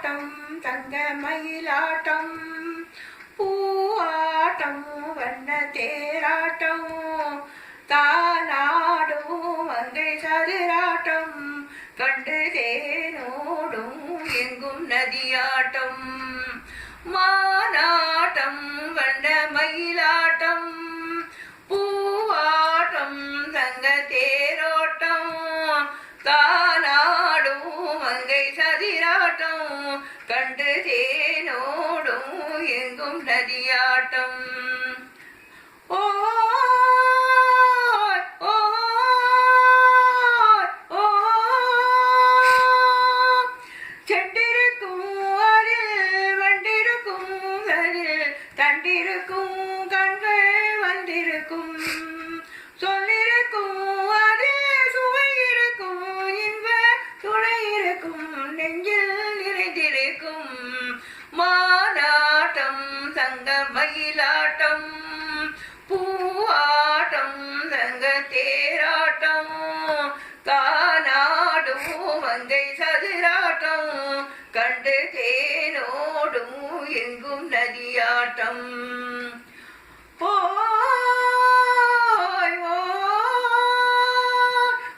ஆட்டம் தங்க மயிலாட்டம் பூவாட்டம் வண்ண தேராட்டம் தானாடும் மங்கை சதுராட்டம் கண்டு தேனோடும் எங்கும் நதியாட்டம் மானாட்டம் வண்ண மயிலாட்டம் பூவாட்டம் தங்க தேரோட்டம் தானாடும் மங்கை சதிராட்டம் கண்டு தேனோடும் எங்கும் நதியாட்டம் ஓ தண்டிருக்கும் கண்கள் வந்திருக்கும் சொல்லிருக்கும் அது சுவை இருக்கும் இன்ப துணை இருக்கும் நெஞ்சில் நிறைந்திருக்கும் மானாட்டம் தங்க மயிலாட்டம் பூவாட்டம் தங்க தேராட்டம் தானாடும் மங்கை சதுராட்டம் கண்டு தேனோடும் எங்கும் நதியாட்டம்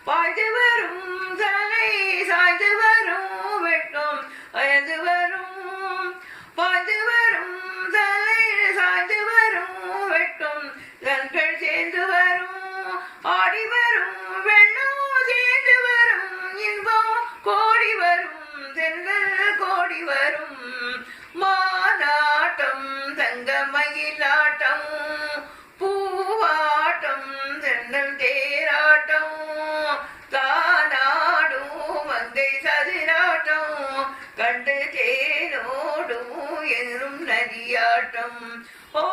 பாய்ந்து வரும் தலை சாய்ந்து வரும் வெட்டம் அயர்ந்து வரும் பாய்ந்து வரும் தலை சாய்ந்து வரும் வெட்டம் கண்கள் சேர்ந்து வரும் ஆடி வரும் வெள்ளம் சேர்ந்து வரும் இன்பம் கோடி வரும் தென்றல் கோடி வரும் மானாட்டம் தங்க மயிலாட்டம் பூவாட்டம் தென்றல் தேராட்டம் தானாடும் மங்கை சதிராட்டம் கண்டு தேனோடும் எனும் நதியாட்டம் ஓ